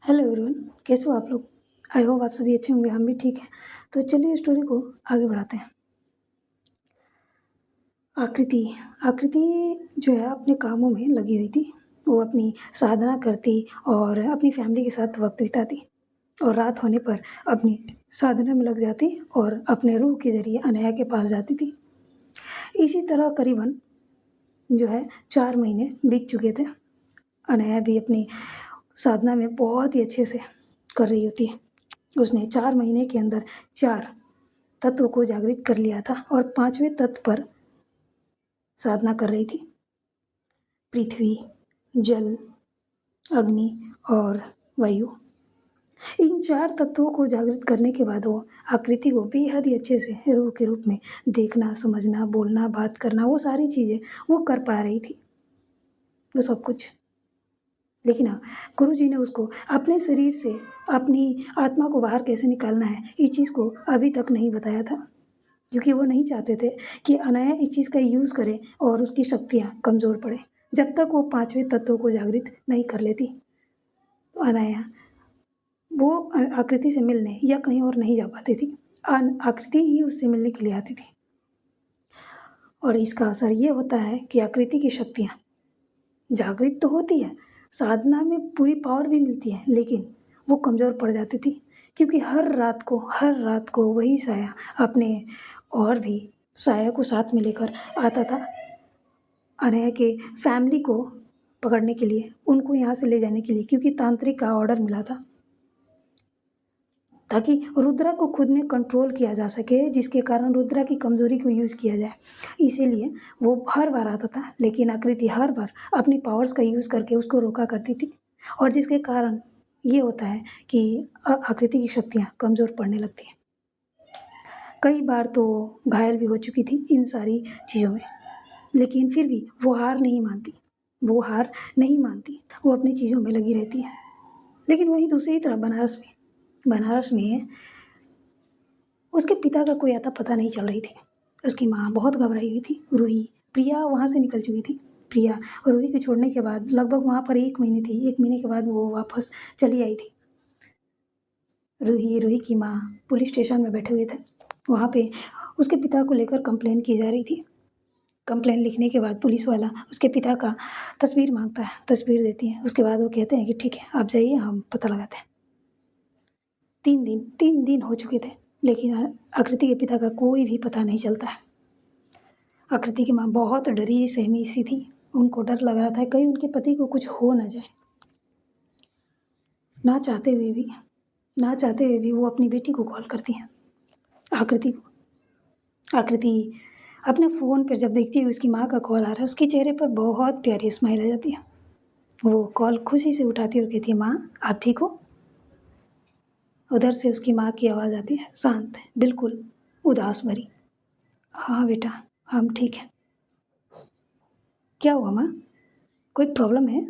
Hello everyone, कैसे हो आप लोग। आई होप आप सभी अच्छे होंगे, हम भी ठीक हैं। तो चलिए स्टोरी को आगे बढ़ाते हैं। आकृति आकृति जो है अपने कामों में लगी हुई थी। वो अपनी साधना करती और अपनी फैमिली के साथ वक्त बिताती और रात होने पर अपनी साधना में लग जाती और अपने रूह के जरिए अनया के पास जाती थी। इसी तरह करीबन जो है 4 महीने बीत चुके थे। अनया भी अपनी साधना में बहुत ही अच्छे से कर रही होती है। उसने 4 महीने के अंदर 4 तत्व को जागृत कर लिया था और 5वें तत्व पर साधना कर रही थी। पृथ्वी, जल, अग्नि और वायु। इन 4 तत्वों को जागृत करने के बाद वो आकृति को बेहद ही अच्छे से रूह के रूप में देखना, समझना, बोलना, बात करना, वो सारी चीज़ें वो कर पा रही थी, वो सब कुछ। लेकिन हाँ, गुरु जी ने उसको अपने शरीर से अपनी आत्मा को बाहर कैसे निकालना है, इस चीज़ को अभी तक नहीं बताया था, क्योंकि वो नहीं चाहते थे कि अनया इस चीज़ का यूज़ करे और उसकी शक्तियाँ कमज़ोर पड़े। जब तक वो 5वें तत्व को जागृत नहीं कर लेती, तो अनया वो आकृति से मिलने या कहीं और नहीं जा पाती थी। आकृति ही उससे मिलने के लिए आती थी। और इसका असर ये होता है कि आकृति की शक्तियाँ जागृत तो होती है, साधना में पूरी पावर भी मिलती है, लेकिन वो कमज़ोर पड़ जाती थी, क्योंकि हर रात को वही साया अपने और भी साया को साथ में लेकर आता था अनया के फैमिली को पकड़ने के लिए, उनको यहाँ से ले जाने के लिए, क्योंकि तांत्रिक का ऑर्डर मिला था ताकि रुद्रा को खुद में कंट्रोल किया जा सके, जिसके कारण रुद्रा की कमज़ोरी को यूज़ किया जाए। इसीलिए वो हर बार आता था, लेकिन आकृति हर बार अपनी पावर्स का यूज़ करके उसको रोका करती थी, और जिसके कारण ये होता है कि आकृति की शक्तियाँ कमज़ोर पड़ने लगती हैं। कई बार तो घायल भी हो चुकी थी इन सारी चीज़ों में, लेकिन फिर भी वो हार नहीं मानती, वो अपनी चीज़ों में लगी रहती है। लेकिन वहीं दूसरी तरफ बनारस में उसके पिता का कोई अता पता नहीं चल रही थी। उसकी माँ बहुत घबराई हुई थी। प्रिया वहाँ से निकल चुकी थी। प्रिया रूही को छोड़ने के बाद लगभग वहाँ पर 1 महीने थी। 1 महीने के बाद वो वापस चली आई थी। रूही की माँ पुलिस स्टेशन में बैठे हुए थे। वहाँ पे उसके पिता को लेकर कंप्लेन की जा रही थी। कंप्लेन लिखने के बाद पुलिस वाला उसके पिता का तस्वीर मांगता है, तस्वीर देती है। उसके बाद वो कहते हैं कि ठीक है, आप जाइए, हम पता लगाते हैं। 3 दिन हो चुके थे, लेकिन आकृति के पिता का कोई भी पता नहीं चलता है। आकृति की माँ बहुत डरी सहमी सी थी। उनको डर लग रहा था कहीं उनके पति को कुछ हो ना जाए। ना चाहते हुए भी वो अपनी बेटी को कॉल करती हैं, आकृति को। आकृति अपने फ़ोन पर जब देखती है उसकी माँ का कॉल आ रहा है, उसके चेहरे पर बहुत प्यारी स्माइल आ जाती है। वो कॉल खुशी से उठाती है और कहती है, माँ आप ठीक हो। उधर से उसकी माँ की आवाज़ आती है, शांत, बिल्कुल उदास भरी। हाँ बेटा, हम ठीक हैं। क्या हुआ माँ, कोई प्रॉब्लम है?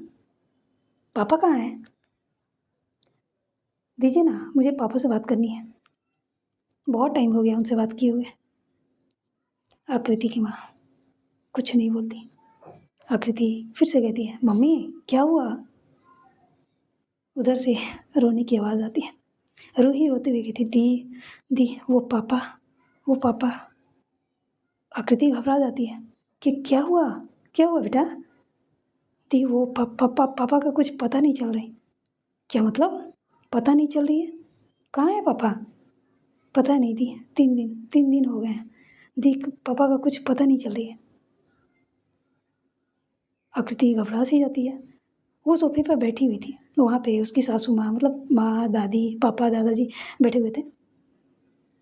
पापा कहाँ हैं? दीजिए ना, मुझे पापा से बात करनी है, बहुत टाइम हो गया उनसे बात किए हुए। आकृति की माँ कुछ नहीं बोलती। आकृति फिर से कहती है, मम्मी क्या हुआ? उधर से रोने की आवाज़ आती है। रूही रोते हुए कहती, दी वो पापा। आकृति घबरा जाती है कि क्या हुआ बेटा? दी वो पापा का कुछ पता नहीं चल रही। क्या मतलब पता नहीं चल रही है? कहाँ है पापा? पता नहीं दी, 3 दिन हो गए हैं दी, पापा का कुछ पता नहीं चल रही है। आकृति घबरा सी जाती है। वो सोफे पर बैठी हुई थी। वहाँ पे उसकी सासू माँ, मतलब माँ, दादी, पापा, दादाजी बैठे हुए थे।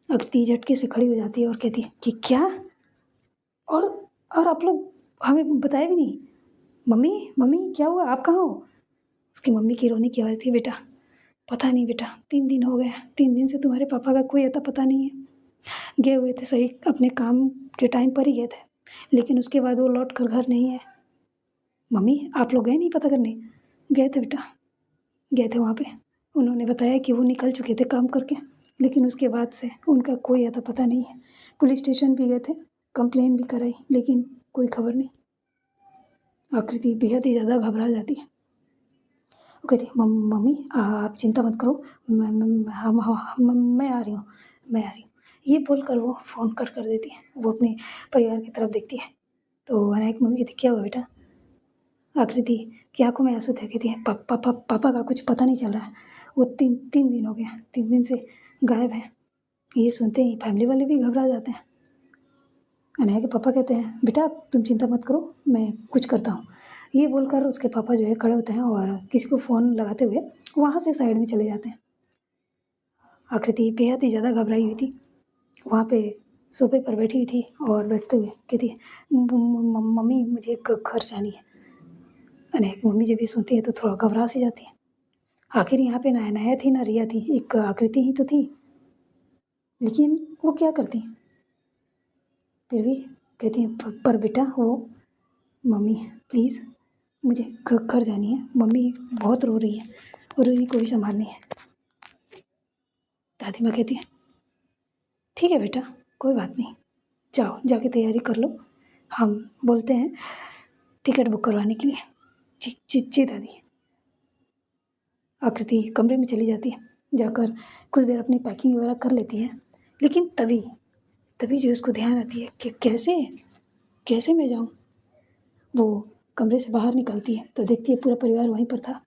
आकृति झटके से खड़ी हो जाती है और कहती है कि क्या? और आप लोग हमें बताए भी नहीं। मम्मी क्या हुआ, आप कहाँ हो? उसकी मम्मी की रोने की आवाज़ थी, बेटा पता नहीं बेटा, 3 दिन हो गए, 3 दिन से तुम्हारे पापा का कोई अता पता नहीं है। गए हुए थे सही, अपने काम के टाइम पर ही गए थे, लेकिन उसके बाद वो लौट कर घर नहीं है। मम्मी आप लोग गए नहीं पता करने? गए थे बेटा, गए थे। वहाँ पे उन्होंने बताया कि वो निकल चुके थे काम करके, लेकिन उसके बाद से उनका कोई अता पता नहीं है। पुलिस स्टेशन भी गए थे, कंप्लेन भी कराई, लेकिन कोई खबर नहीं। आकृति बेहद ही ज़्यादा घबरा जाती है। वो कहती है, मम्मी आप चिंता मत करो, मैं आ रही हूँ, मैं आ रही हूँ। ये बोलकर वो फ़ोन कट कर देती है। वो अपने परिवार की तरफ देखती है तो अनाया की मम्मी कहती है, क्या हुआ बेटा? आकृति की आंखों में आंसू थे। कहती है, पापा का कुछ पता नहीं चल रहा है। वो तीन तीन दिन हो गए, 3 दिन से गायब है। ये सुनते ही फैमिली वाले भी घबरा जाते हैं। अनया के पापा कहते हैं, बेटा तुम चिंता मत करो, मैं कुछ करता हूँ। ये बोलकर उसके पापा जो है खड़े होते हैं और किसी को फ़ोन लगाते हुए वहाँ से साइड में चले जाते हैं। आकृति बेहद ही ज़्यादा घबराई हुई थी। वहाँ पे सोफे पर बैठी हुई थी और बैठते हुए कहती है, मम्मी मुझे घर जानी है। अनया की मम्मी जब भी सुनती है तो थोड़ा घबरा सी जाती है। आखिर यहाँ पे ना अनया थी ना रिया थी, एक आकृति ही तो थी। लेकिन वो क्या करती, फिर भी कहती हैं, पर बेटा वो मम्मी प्लीज़ मुझे घर जानी है, मम्मी बहुत रो रही है और रोई को भी संभालनी है। दादी माँ कहती है, ठीक है बेटा कोई बात नहीं, जाओ जाके तैयारी कर लो, हम बोलते हैं टिकट बुक करवाने के लिए। जी जी जी दादी। आकृति कमरे में चली जाती है, जाकर कुछ देर अपनी पैकिंग वगैरह कर लेती है। लेकिन तभी तभी जो उसको ध्यान आती है कि कैसे कैसे मैं जाऊँ। वो कमरे से बाहर निकलती है तो देखती है पूरा परिवार वहीं पर था।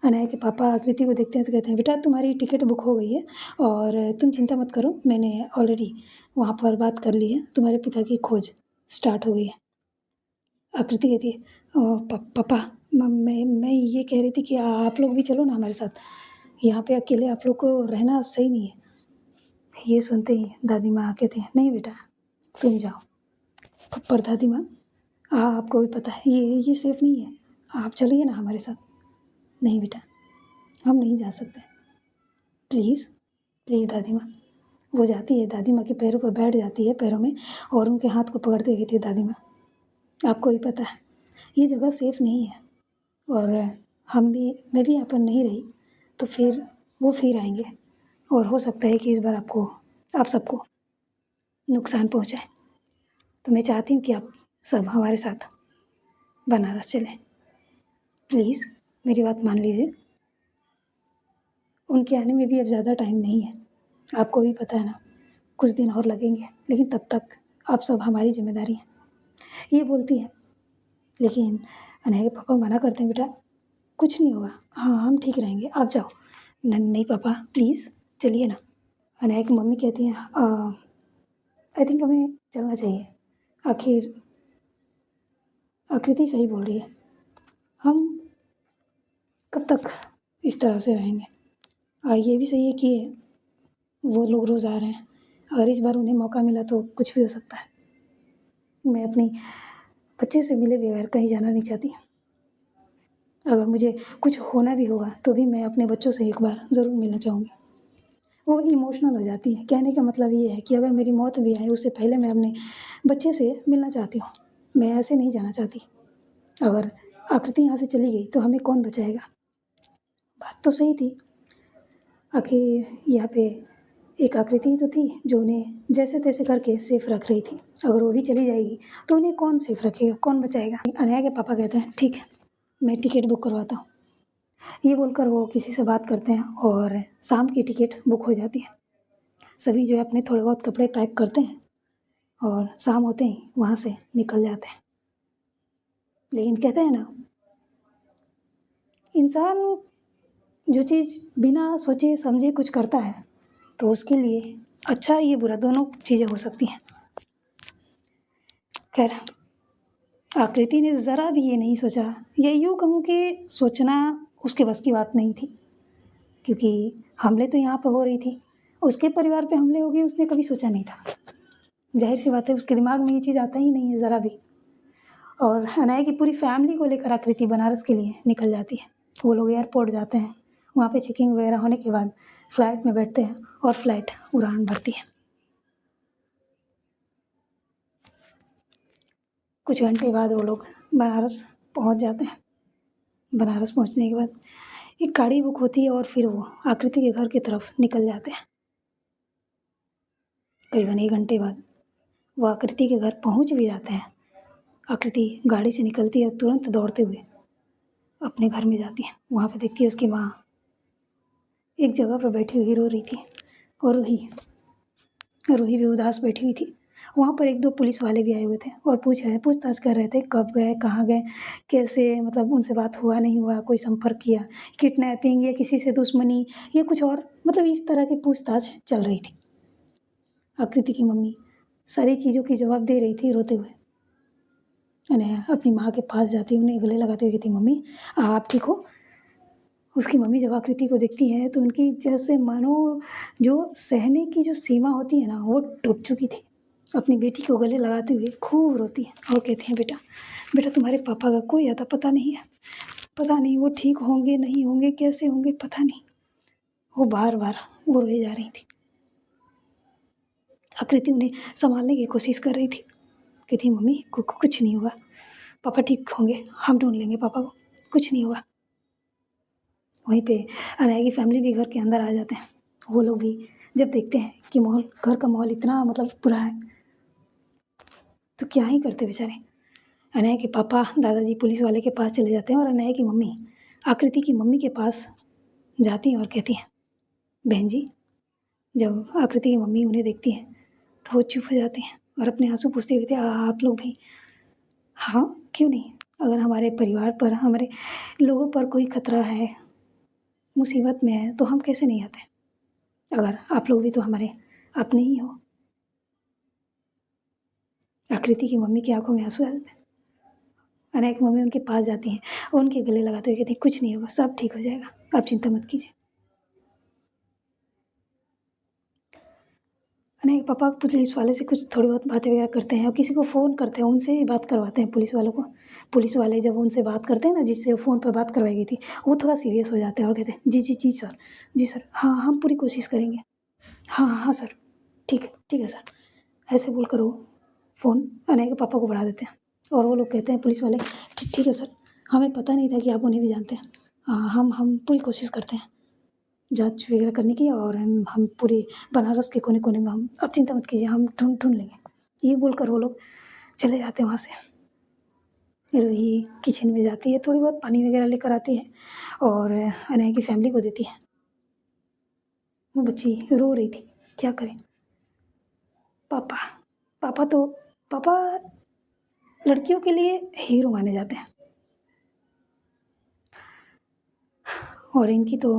अनया के पापा आकृति को देखते हैं तो कहते हैं, बेटा तुम्हारी टिकट बुक हो गई है और तुम चिंता मत करो, मैंने ऑलरेडी वहाँ पर बात कर ली है, तुम्हारे पिता की खोज स्टार्ट हो गई है। आकृति कहती है, पापा मैं ये कह रही थी कि आप लोग भी चलो ना हमारे साथ, यहाँ पे अकेले आप लोग को रहना सही नहीं है। ये सुनते ही दादी माँ कहती हैं, नहीं बेटा तुम जाओ। पर दादी माँ आपको भी पता है ये सेफ़ नहीं है, आप चलिए ना हमारे साथ। नहीं बेटा हम नहीं जा सकते, प्लीज़ प्लीज़ दादी माँ। वो जाती है, दादी माँ के पैरों पर बैठ जाती है, पैरों में, और उनके हाथ को पकड़ते हुए कहती है, दादी माँ आपको भी पता है ये जगह सेफ़ नहीं है और मैं भी यहाँ पर नहीं रही तो फिर वो फिर आएंगे और हो सकता है कि इस बार आप सबको नुकसान पहुँचाए। तो मैं चाहती हूँ कि आप सब हमारे साथ बनारस चलें, प्लीज़ मेरी बात मान लीजिए। उनके आने में भी अब ज़्यादा टाइम नहीं है, आपको भी पता है ना, कुछ दिन और लगेंगे, लेकिन तब तक आप सब हमारी जिम्मेदारी है। ये बोलती है, लेकिन अनया के पापा मना करते हैं, बेटा कुछ नहीं होगा, हाँ हम ठीक रहेंगे, आप जाओ। नहीं पापा प्लीज़ चलिए ना। अनया की मम्मी कहती हैं, आई थिंक हमें चलना चाहिए, आखिर आकृति सही बोल रही है, हम कब तक इस तरह से रहेंगे। ये भी सही है कि वो लोग रोज़ आ रहे हैं, अगर इस बार उन्हें मौका मिला तो कुछ भी हो सकता है। मैं अपनी बच्चे से मिले बगैर कहीं जाना नहीं चाहती। अगर मुझे कुछ होना भी होगा तो भी मैं अपने बच्चों से एक बार ज़रूर मिलना चाहूँगी। वो इमोशनल हो जाती है। कहने का मतलब ये है कि अगर मेरी मौत भी आए उससे पहले मैं अपने बच्चे से मिलना चाहती हूँ, मैं ऐसे नहीं जाना चाहती। अगर आकृति यहाँ से चली गई तो हमें कौन बचाएगा। बात तो सही थी, आखिर यहाँ पे एक आकृति तो थी जो उन्हें जैसे तैसे करके सेफ रख रही थी। अगर वो भी चली जाएगी तो उन्हें कौन सेफ रखेगा, कौन बचाएगा। अनया के पापा कहते हैं, ठीक है मैं टिकट बुक करवाता हूँ। ये बोलकर वो किसी से बात करते हैं और शाम की टिकट बुक हो जाती है। सभी जो है अपने थोड़े बहुत कपड़े पैक करते हैं और शाम होते ही वहाँ से निकल जाते हैं। लेकिन कहते हैं ना, इंसान जो चीज़ बिना सोचे समझे कुछ करता है तो उसके लिए अच्छा ये बुरा दोनों चीज़ें हो सकती हैं। खैर आकृति ने ज़रा भी ये नहीं सोचा, या यूँ कहूँ कि सोचना उसके बस की बात नहीं थी, क्योंकि हमले तो यहाँ पर हो रही थी, उसके परिवार पे हमले हो गए उसने कभी सोचा नहीं था। जाहिर सी बात है उसके दिमाग में ये चीज़ आता ही नहीं है ज़रा भी। और अनया की पूरी फैमिली को लेकर आकृति बनारस के लिए निकल जाती है। वो लोग एयरपोर्ट जाते हैं, वहाँ पे चेकिंग वगैरह होने के बाद फ़्लाइट में बैठते हैं और फ़्लाइट उड़ान भरती है। कुछ घंटे बाद वो लोग बनारस पहुँच जाते हैं। बनारस पहुँचने के बाद एक गाड़ी बुक होती है और फिर वो आकृति के घर की तरफ निकल जाते हैं। करीबन 1 घंटे बाद वो आकृति के घर पहुँच भी जाते हैं। आकृति गाड़ी से निकलती है तुरंत दौड़ते हुए अपने घर में जाती है। वहाँ पे देखती है उसकी माँ एक जगह पर बैठी हुई रो रही थी, और रूही भी उदास बैठी हुई थी। वहाँ पर एक दो पुलिस वाले भी आए हुए थे और पूछताछ कर रहे थे, कब गए, कहाँ गए, कैसे, मतलब उनसे बात हुआ नहीं हुआ, कोई संपर्क किया, किडनैपिंग या किसी से दुश्मनी या कुछ और, मतलब इस तरह की पूछताछ चल रही थी। आकृति की मम्मी सारी चीज़ों की जवाब दे रही थी रोते हुए। उन्हें अपनी माँ के पास जाती, उन्हें गले लगाते हुए कहती, मम्मी आप ठीक हो? उसकी मम्मी जब आकृति को देखती है तो उनकी जैसे मानो जो सहने की जो सीमा होती है ना, वो टूट चुकी थी। अपनी बेटी को गले लगाते हुए खूब रोती है और कहती हैं, बेटा बेटा तुम्हारे पापा का कोई अता पता नहीं है, पता नहीं वो ठीक होंगे नहीं होंगे, कैसे होंगे पता नहीं। वो बार बार वो रोए जा रही थी। आकृति उन्हें संभालने की कोशिश कर रही थी, कहती मम्मी कुछ नहीं होगा, पापा ठीक होंगे, हम ढूंढ लेंगे पापा को, कुछ नहीं होगा। वहीं पे अनाया की फैमिली भी घर के अंदर आ जाते हैं। वो लोग भी जब देखते हैं कि घर का माहौल इतना मतलब बुरा है, तो क्या ही करते बेचारे। अनाया के पापा दादाजी पुलिस वाले के पास चले जाते हैं और अनाया की मम्मी आकृति की मम्मी के पास जाती हैं और कहती हैं, बहन जी। जब आकृति की मम्मी उन्हें देखती हैं तो वो चुप हो जाती हैं और अपने आंसू पूछते हुए कहती हैं, आप लोग भी? हाँ, क्यों नहीं। अगर हमारे परिवार पर, हमारे लोगों पर कोई खतरा है, मुसीबत में है, तो हम कैसे नहीं आते। अगर आप लोग भी तो हमारे अपने ही हो। आकृति की मम्मी की आंखों में आंसू आ जाते हैं। अनाया की मम्मी उनके पास जाती हैं और उनके गले लगाते हुए कहती हैं, कुछ नहीं होगा, सब ठीक हो जाएगा, आप चिंता मत कीजिए। अनाया के पापा पुलिस वाले से कुछ थोड़ी बहुत बातें वगैरह करते हैं और किसी को फ़ोन करते हैं, उनसे भी बात करवाते हैं पुलिस वालों को। पुलिस वाले जब उनसे बात करते हैं ना, जिससे फ़ोन पर बात करवाई गई थी, वो थोड़ा सीरियस हो जाते हैं और कहते हैं, जी जी जी सर, जी सर, हाँ हम पूरी कोशिश करेंगे, हाँ हाँ हाँ सर, ठीक है सर। ऐसे बोलकर वो फ़ोन अनया के पापा को बढ़ा देते हैं और वो लोग कहते हैं पुलिस वाले, ठीक है सर, हमें पता नहीं था कि आप उन्हें भी जानते हैं। हाँ, हम पूरी कोशिश करते हैं जांच वगैरह करने की, और हम पूरे बनारस के कोने कोने में, हम आप चिंता मत कीजिए, हम ढूंढ लेंगे। ये बोलकर वो लोग चले जाते हैं वहाँ से। रूही किचन में जाती है, थोड़ी बहुत पानी वगैरह लेकर आती है और अनया की फैमिली को देती है। वो बच्ची रो रही थी, क्या करें। पापा पापा तो पापा लड़कियों के लिए हीरो माने जाते हैं, और इनकी तो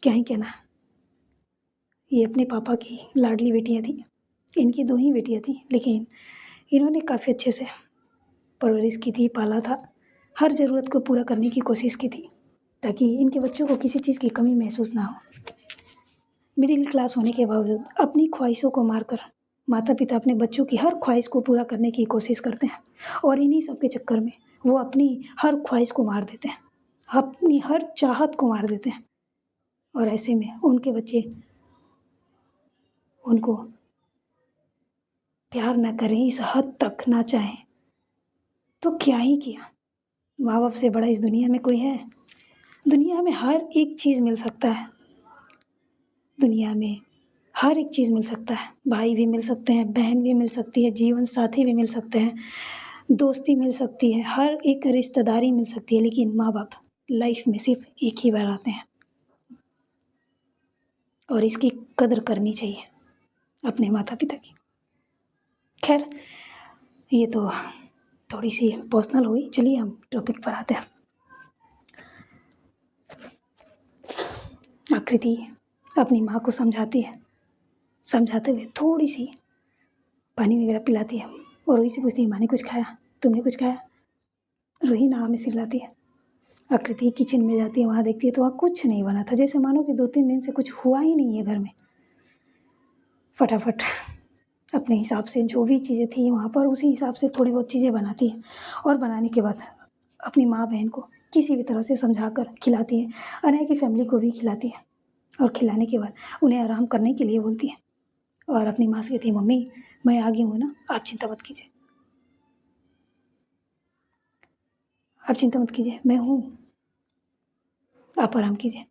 क्या ही कहना। ये अपने पापा की लाडली बेटियां थी। इनकी दो ही बेटियां थी, लेकिन इन्होंने काफ़ी अच्छे से परवरिश की थी, पाला था, हर ज़रूरत को पूरा करने की कोशिश की थी, ताकि इनके बच्चों को किसी चीज़ की कमी महसूस ना हो। मिडिल क्लास होने के बावजूद अपनी ख्वाहिशों को मारकर माता पिता अपने बच्चों की हर ख्वाहिश को पूरा करने की कोशिश करते हैं, और इन्हीं सब के चक्कर में वो अपनी हर ख्वाहिश को मार देते हैं, अपनी हर चाहत को मार देते हैं। और ऐसे में उनके बच्चे उनको प्यार ना करें, इस हद तक ना चाहें, तो क्या ही किया। माँ बाप से बड़ा इस दुनिया में कोई है? दुनिया में हर एक चीज़ मिल सकता है, दुनिया में हर एक चीज़ मिल सकता है। भाई भी मिल सकते हैं, बहन भी मिल सकती है, जीवन साथी भी मिल सकते हैं, दोस्ती मिल सकती है, हर एक रिश्तेदारी मिल सकती है, लेकिन माँ बाप लाइफ में सिर्फ एक ही बार आते हैं, और इसकी कदर करनी चाहिए अपने माता पिता की। खैर, ये तो थोड़ी सी पर्सनल हुई, चलिए हम टॉपिक पर आते हैं। आकृति अपनी माँ को समझाती है, समझाते हुए थोड़ी सी पानी वगैरह पिलाती है और वही से पूछती है, माँ ने कुछ खाया, तुमने कुछ खाया? रूही नाम में सिलाती है। आकृति किचन में जाती है, वहाँ देखती है तो वहाँ कुछ नहीं बना था, जैसे मानो कि 2-3 दिन से कुछ हुआ ही नहीं है घर में। फटाफट अपने हिसाब से जो भी चीज़ें थी वहाँ पर, उसी हिसाब से थोड़ी बहुत चीज़ें बनाती है, और बनाने के बाद अपनी माँ बहन को किसी भी तरह से समझा कर खिलाती है। अनया की फैमिली को भी खिलाती है, और खिलाने के बाद उन्हें आराम करने के लिए बोलती है, और अपनी माँ से कहती है, मम्मी मैं आ गई हूँ ना, आप चिंता मत कीजिए, आप चिंता मत कीजिए, मैं हूँ, आप आराम कीजिए।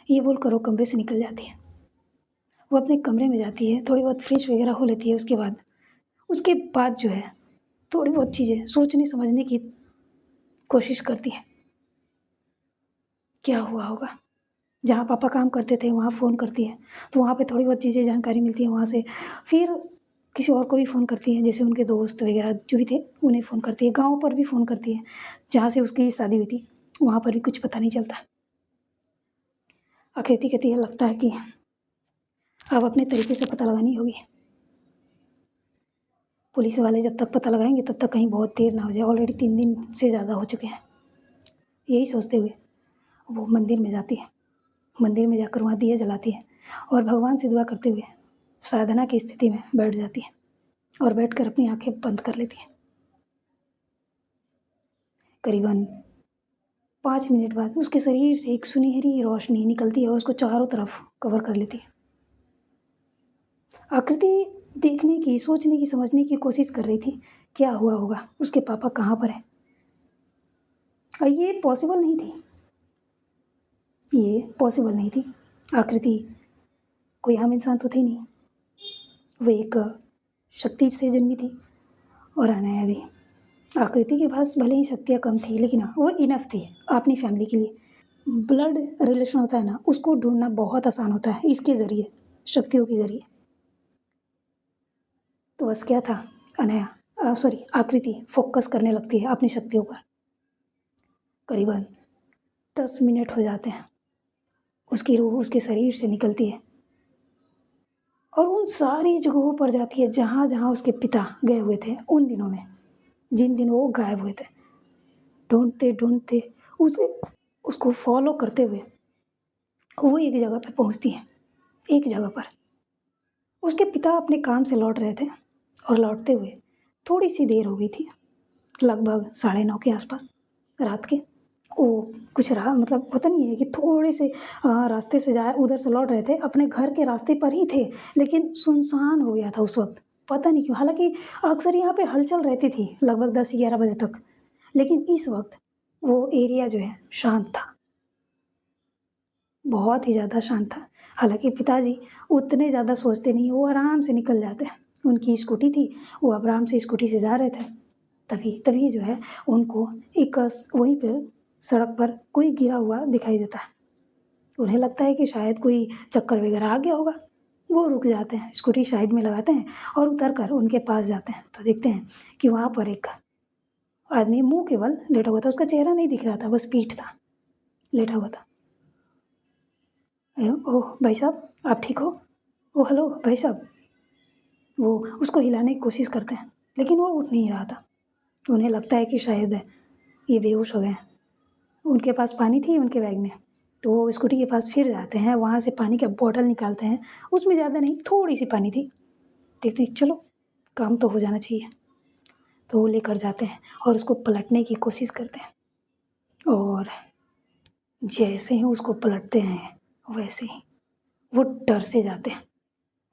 ये बोलकर वो कमरे से निकल जाती है। वो अपने कमरे में जाती है, थोड़ी बहुत फ्रेश वगैरह हो लेती है, उसके बाद जो है थोड़ी बहुत चीज़ें सोचने समझने की कोशिश करती है। क्या हुआ होगा। जहाँ पापा काम करते थे वहाँ फ़ोन करती है, तो वहाँ पे थोड़ी बहुत चीज़ें जानकारी मिलती है वहाँ से। फिर किसी और को भी फ़ोन करती है, जैसे उनके दोस्त वगैरह जो भी थे उन्हें फ़ोन करती है। गाँव पर भी फ़ोन करती है, जहाँ से उसकी शादी हुई थी, वहाँ पर भी कुछ पता नहीं चलता। आकृति कहती है लगता है कि अब अपने तरीके से पता लगानी होगी। पुलिस वाले जब तक पता लगाएंगे तब तक कहीं बहुत देर ना हो जाए। ऑलरेडी 3 दिन से ज़्यादा हो चुके हैं। यही सोचते हुए वो मंदिर में जाती है। मंदिर में जाकर वहाँ दिया जलाती है और भगवान से दुआ करते हुए साधना की स्थिति में बैठ जाती है और बैठकर अपनी आंखें बंद कर लेती है। करीबन 5 मिनट बाद उसके शरीर से एक सुनहरी रोशनी निकलती है और उसको चारों तरफ कवर कर लेती है। आकृति देखने की, सोचने की, समझने की कोशिश कर रही थी क्या हुआ होगा, उसके पापा कहाँ पर हैं। ये पॉसिबल नहीं थी, ये पॉसिबल नहीं थी। आकृति कोई आम इंसान तो थी नहीं, वो एक शक्ति से जन्मी थी। और अनाया भी। आकृति के पास भले ही शक्तियाँ कम थी, लेकिन हाँ वो इनफ थी अपनी फैमिली के लिए। ब्लड रिलेशन होता है ना, उसको ढूंढना बहुत आसान होता है इसके ज़रिए, शक्तियों के ज़रिए। तो बस क्या था, अनाया सॉरी आकृति फोकस करने लगती है अपनी शक्तियों पर। करीबन 10 मिनट हो जाते हैं, उसकी रूह उसके शरीर से निकलती है और उन सारी जगहों पर जाती है जहाँ जहाँ उसके पिता गए हुए थे उन दिनों में, जिन दिनों वो गायब हुए थे। ढूंढते ढूंढते उसे उसको फॉलो करते हुए वो एक जगह पर पहुंचती है। एक जगह पर उसके पिता अपने काम से लौट रहे थे और लौटते हुए थोड़ी सी देर हो गई थी, लगभग 9:30 के आसपास रात के। वो कुछ रहा, मतलब होता नहीं है कि थोड़े से रास्ते से जा उधर से लौट रहे थे, अपने घर के रास्ते पर ही थे, लेकिन सुनसान हो गया था उस वक्त, पता नहीं क्यों। हालांकि अक्सर यहाँ पे हलचल रहती थी लगभग 10-11 बजे तक, लेकिन इस वक्त वो एरिया जो है शांत था, बहुत ही ज़्यादा शांत था। हालांकि पिताजी उतने ज़्यादा सोचते नहीं, वो आराम से निकल जाते। उनकी स्कूटी थी, वो आराम से स्कूटी से जा रहे थे। तभी तभी जो है उनको एक वहीं पर सड़क पर कोई गिरा हुआ दिखाई देता है। उन्हें लगता है कि शायद कोई चक्कर वगैरह आ गया होगा। वो रुक जाते हैं, स्कूटी साइड में लगाते हैं और उतर कर उनके पास जाते हैं तो देखते हैं कि वहाँ पर एक आदमी मुंह केवल लेटा हुआ था। उसका चेहरा नहीं दिख रहा था, बस पीठ था, लेटा हुआ था। ओह भाई साहब, आप ठीक हो? ओह हेलो भाई साहब। वो उसको हिलाने की कोशिश करते हैं, लेकिन वो उठ नहीं रहा था। उन्हें लगता है कि शायद ये बेहोश हो गए हैं। उनके पास पानी थी उनके बैग में, तो वो स्कूटी के पास फिर जाते हैं, वहाँ से पानी का बॉटल निकालते हैं। उसमें ज़्यादा नहीं, थोड़ी सी पानी थी। देखते चलो काम तो हो जाना चाहिए, तो वो लेकर जाते हैं और उसको पलटने की कोशिश करते हैं। और जैसे ही उसको पलटते हैं वैसे ही वो डर से जाते हैं।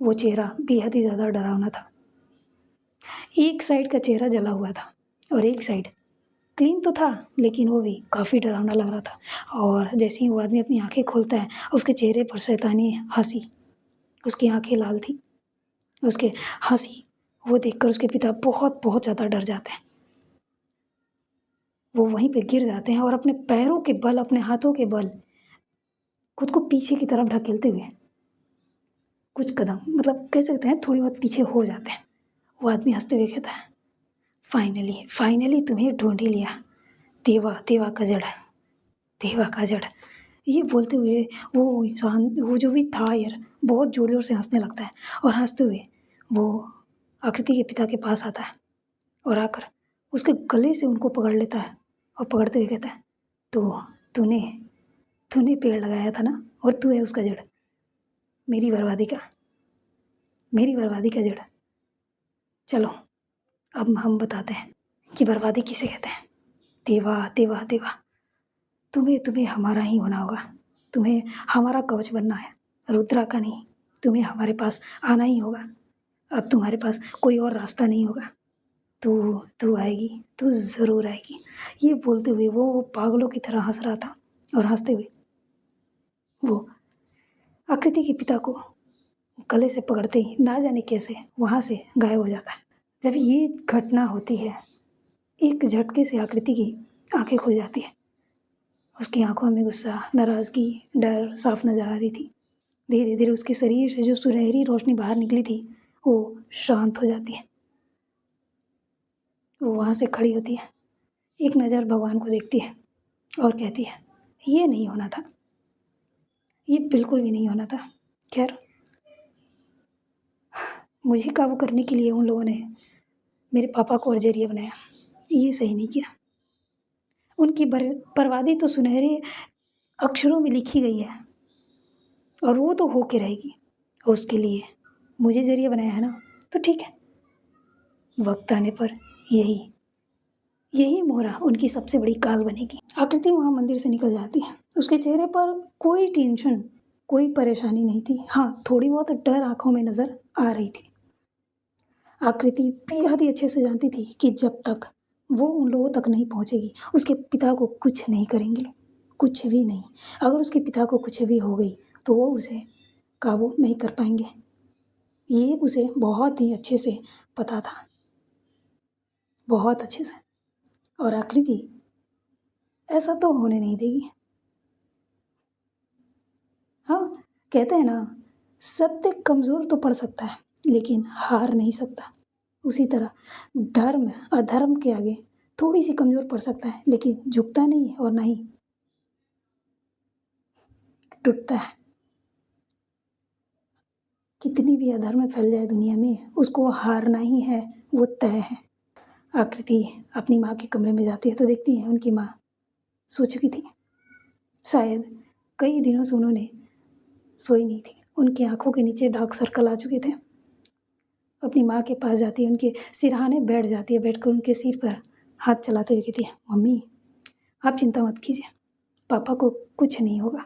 वो चेहरा बेहद ही ज़्यादा डरावना था। एक साइड का चेहरा जला हुआ था और एक साइड क्लीन तो था, लेकिन वो भी काफ़ी डरावना लग रहा था। और जैसे ही वो आदमी अपनी आंखें खोलता है, उसके चेहरे पर शैतानी हंसी, उसकी आंखें लाल थी। उसके हंसी वो देखकर उसके पिता बहुत बहुत ज़्यादा डर जाते हैं। वो वहीं पे गिर जाते हैं और अपने पैरों के बल, अपने हाथों के बल खुद को पीछे की तरफ ढकेलते हुए कुछ कदम, मतलब कह सकते हैं थोड़ी बहुत पीछे हो जाते हैं। वो आदमी हंसते हुए कहता है, फाइनली फाइनली तुम्हें ढूंढ ही लिया, देवा देवा का जड़, देवा का जड़। ये बोलते हुए वो इंसान, वो जो भी था यार, बहुत ज़ोर ज़ोर से हंसने लगता है और हंसते हुए वो आकृति के पिता के पास आता है और आकर उसके गले से उनको पकड़ लेता है और पकड़ते हुए कहता है, तो तूने तूने पेड़ लगाया था ना, और तू है उसका जड़, मेरी बर्बादी का, मेरी बर्बादी का जड़। चलो अब हम बताते हैं कि बर्बादी किसे कहते हैं। देवा देवा देवा, तुम्हें तुम्हें हमारा ही होना होगा, तुम्हें हमारा कवच बनना है, रुद्रा का नहीं। तुम्हें हमारे पास आना ही होगा, अब तुम्हारे पास कोई और रास्ता नहीं होगा। तू तू आएगी, तू ज़रूर आएगी। ये बोलते हुए वो पागलों की तरह हंस रहा था और हंसते हुए वो आकृति के पिता को गले से पकड़ते ही ना जाने कैसे वहाँ से गायब हो जाता है। जब ये घटना होती है, एक झटके से आकृति की आंखें खुल जाती है उसकी आंखों में गुस्सा, नाराज़गी, डर साफ नज़र आ रही थी। धीरे धीरे उसके शरीर से जो सुनहरी रोशनी बाहर निकली थी वो शांत हो जाती है। वो वहाँ से खड़ी होती है, एक नज़र भगवान को देखती है और कहती है, ये नहीं होना था, ये बिल्कुल भी नहीं होना था। खैर, मुझे काबू करने के लिए उन लोगों ने मेरे पापा को और जरिया बनाया, ये सही नहीं किया। उनकी बर्बादी तो सुनहरे अक्षरों में लिखी गई है और वो तो होके रहेगी। उसके लिए मुझे जरिया बनाया है ना, तो ठीक है। वक्त आने पर यही यही मोहरा उनकी सबसे बड़ी काल बनेगी। आकृति वहाँ मंदिर से निकल जाती है। उसके चेहरे पर कोई टेंशन, कोई परेशानी नहीं थी। हाँ, थोड़ी बहुत डर आंखों में नजर आ रही थी। आकृति बेहद ही अच्छे से जानती थी कि जब तक वो उन लोगों तक नहीं पहुंचेगी उसके पिता को कुछ नहीं करेंगे लोग, कुछ भी नहीं। अगर उसके पिता को कुछ भी हो गई तो वो उसे काबू नहीं कर पाएंगे। ये उसे बहुत ही अच्छे से पता था, बहुत अच्छे से। और आकृति ऐसा तो होने नहीं देगी। हाँ, कहते हैं ना, सत्य कमज़ोर तो पड़ सकता है लेकिन हार नहीं सकता। उसी तरह धर्म अधर्म के आगे थोड़ी सी कमज़ोर पड़ सकता है लेकिन झुकता नहीं है और ना ही टूटता है। कितनी भी अधर्म फैल जाए दुनिया में, उसको हारना ही है, वो तय है। आकृति अपनी माँ के कमरे में जाती है तो देखती है उनकी माँ सो चुकी थी। शायद कई दिनों से उन्होंने सोई नहीं थी। उनकी आंखों के नीचे डार्क सर्कल आ चुके थे। अपनी माँ के पास जाती है, उनके सिरहाने बैठ जाती है। बैठकर उनके सिर पर हाथ चलाते हुए कहती है, मम्मी आप चिंता मत कीजिए, पापा को कुछ नहीं होगा।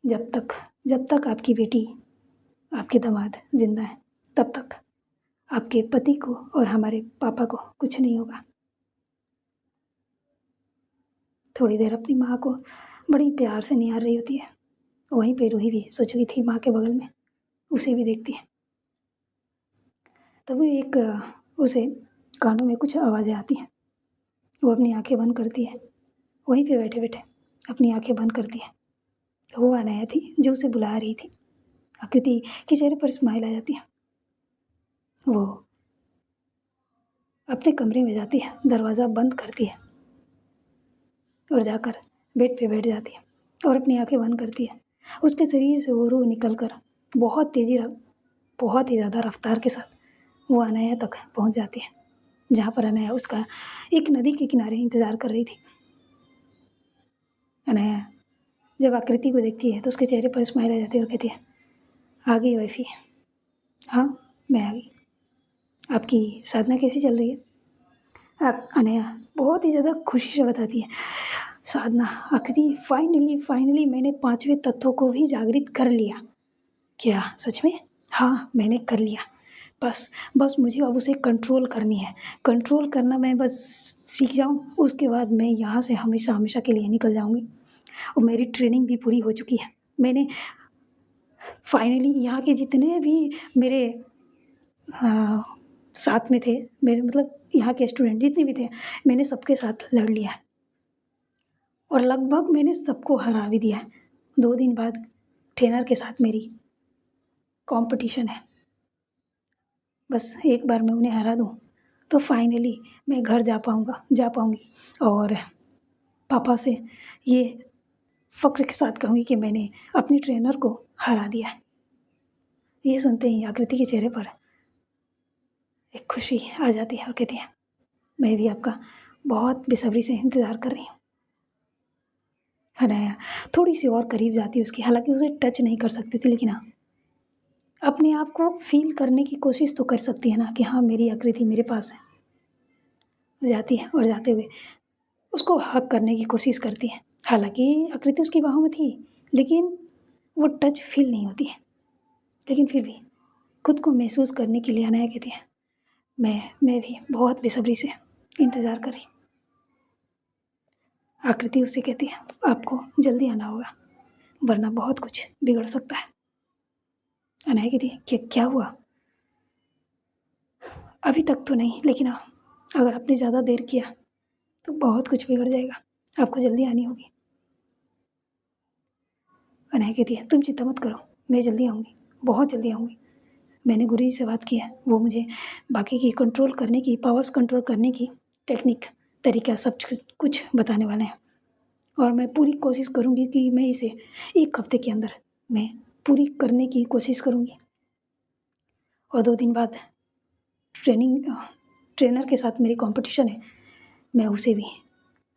जब तक आपकी बेटी, आपके दामाद जिंदा है, तब तक आपके पति को और हमारे पापा को कुछ नहीं होगा। थोड़ी देर अपनी माँ को बड़ी प्यार से निहार रही होती है। वहीं पे रूही भी सो चुकी थी माँ के बगल में, उसे भी देखती है। तभी उसे कानों में कुछ आवाज़ें आती हैं। वो अपनी आंखें बंद करती है, वहीं पे बैठे बैठे अपनी आंखें बंद करती है। तो वो अनाया थी जो उसे बुला रही थी। आकृति के चेहरे पर स्माइल आ जाती है। वो अपने कमरे में जाती है, दरवाज़ा बंद करती है और जाकर बेड पे बैठ जाती है और अपनी आंखें बंद करती है। उसके शरीर से वो रूह निकल कर बहुत ही ज़्यादा रफ्तार के साथ वो अनाया तक पहुंच जाती है, जहाँ पर अनाया उसका एक नदी के किनारे इंतज़ार कर रही थी। अनाया जब आकृति को देखती है तो उसके चेहरे पर स्माइल आ जाती है और कहती है, आ गई वाइफी। हाँ, मैं आ गई। आपकी साधना कैसी चल रही है? अनया बहुत ही ज़्यादा खुशी से बताती है, साधना आकृति फाइनली मैंने पांचवें तत्व को भी जागृत कर लिया। क्या सच में? हाँ, मैंने कर लिया। बस मुझे अब उसे कंट्रोल करनी है। कंट्रोल करना मैं बस सीख जाऊँ, उसके बाद मैं यहाँ से हमेशा हमेशा के लिए निकल जाऊँगी। और मेरी ट्रेनिंग भी पूरी हो चुकी है। मैंने फाइनली यहाँ के जितने भी मेरे साथ में थे, मेरे मतलब यहाँ के स्टूडेंट जितने भी थे, मैंने सबके साथ लड़ लिया है और लगभग मैंने सबको हरा भी दिया है। 2 दिन बाद ट्रेनर के साथ मेरी कंपटीशन है। बस एक बार मैं उन्हें हरा दूँ तो फाइनली मैं घर जा पाऊँगी और पापा से ये फ़क्र के साथ कहूँगी कि मैंने अपनी ट्रेनर को हरा दिया है। ये सुनते ही आकृति के चेहरे पर एक खुशी आ जाती है और कहती है, मैं भी आपका बहुत बेसब्री से इंतज़ार कर रही हूँ। हनाया थोड़ी सी और करीब जाती है उसकी, हालांकि उसे टच नहीं कर सकती थी, लेकिन हाँ अपने आप को फील करने की कोशिश तो कर सकती है ना कि हाँ मेरी आकृति मेरे पास है। वो जाती है और जाते हुए उसको हक करने की कोशिश करती है। हालांकि आकृति उसकी बाहों में थी लेकिन वो टच फील नहीं होती है, लेकिन फिर भी खुद को महसूस करने के लिए अनाया कहती है, मैं भी बहुत बेसब्री से इंतज़ार कर रही। आकृति उससे कहती है, आपको जल्दी आना होगा वरना बहुत कुछ बिगड़ सकता है। अनाया कहती है, क्या हुआ? अभी तक तो नहीं, लेकिन हाँ अगर आपने ज़्यादा देर किया तो बहुत कुछ बिगड़ जाएगा, आपको जल्दी आनी होगी। अनया कहती है तुम चिंता मत करो, मैं जल्दी आऊँगी, बहुत जल्दी आऊँगी। मैंने गुरुजी से बात की है, वो मुझे बाकी की कंट्रोल करने की, पावर्स कंट्रोल करने की टेक्निक, तरीका सब कुछ बताने वाले हैं। और मैं पूरी कोशिश करूँगी कि मैं इसे 1 हफ्ते के अंदर मैं पूरी करने की कोशिश करूँगी। और 2 दिन बाद ट्रेनर के साथ मेरी कॉम्पिटिशन है, मैं उसे भी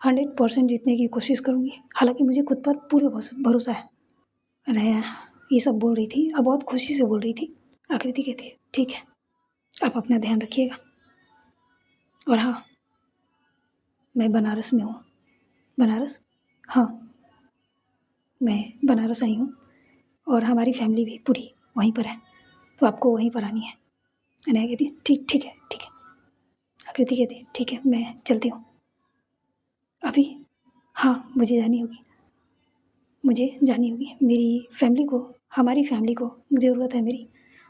100% जीतने की कोशिश करूँगी। हालाँकि मुझे खुद पर पूरे भरोसा है। अनया ये सब बोल रही थी, अब बहुत खुशी से बोल रही थी। आकृति कहती है ठीक है, आप अपना ध्यान रखिएगा। और हाँ, मैं बनारस में हूँ। बनारस? हाँ, मैं बनारस आई हूँ और हमारी फैमिली भी पूरी वहीं पर है, तो आपको वहीं पर आनी है। अनया कहती है ठीक ठीक है, ठीक है। आकृति कहती है ठीक है, मैं चलती हूँ। अभी? हाँ, मुझे जानी होगी, मुझे जानी होगी। मेरी फैमिली को, हमारी फैमिली को ज़रूरत है मेरी,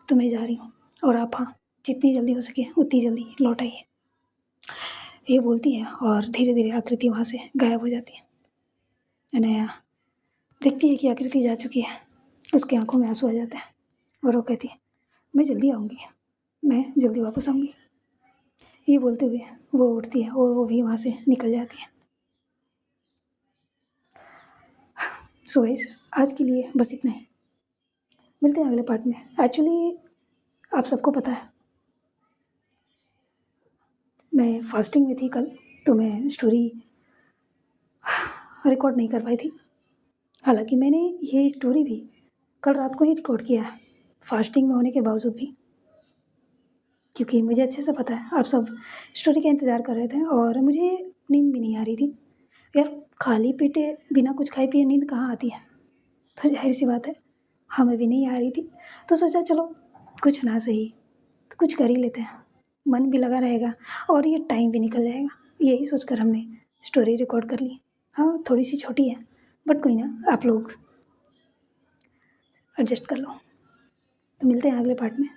तो मैं जा रही हूँ। और आप हाँ, जितनी जल्दी हो सके उतनी जल्दी लौट आइए। ये बोलती है और धीरे धीरे आकृति वहाँ से गायब हो जाती है। अनया देखती है कि आकृति जा चुकी है, उसकी आंखों में आंसू आ जाते हैं और वो कहती है मैं जल्दी आऊँगी, मैं जल्दी वापस आऊँगी। ये बोलते हुए वो उठती है और वो भी वहाँ से निकल जाती है। सो गाइस, आज के लिए बस इतना ही। मिलते हैं अगले पार्ट में। एक्चुअली आप सबको पता है मैं फास्टिंग में थी कल, तो मैं स्टोरी रिकॉर्ड नहीं कर पाई थी। हालांकि मैंने ये स्टोरी भी कल रात को ही रिकॉर्ड किया है, फास्टिंग में होने के बावजूद भी, क्योंकि मुझे अच्छे से पता है आप सब स्टोरी का इंतज़ार कर रहे थे और मुझे नींद भी नहीं आ रही थी। यार खाली पेटे बिना कुछ खाए पिए नींद कहाँ आती है, तो जाहिर सी बात है हमें भी नहीं आ रही थी। तो सोचा चलो कुछ ना सही तो कुछ कर ही लेते हैं, मन भी लगा रहेगा और ये टाइम भी निकल जाएगा। यही सोचकर हमने स्टोरी रिकॉर्ड कर ली। हाँ थोड़ी सी छोटी है, बट कोई ना, आप लोग एडजस्ट कर लो। तो मिलते हैं अगले पार्ट में।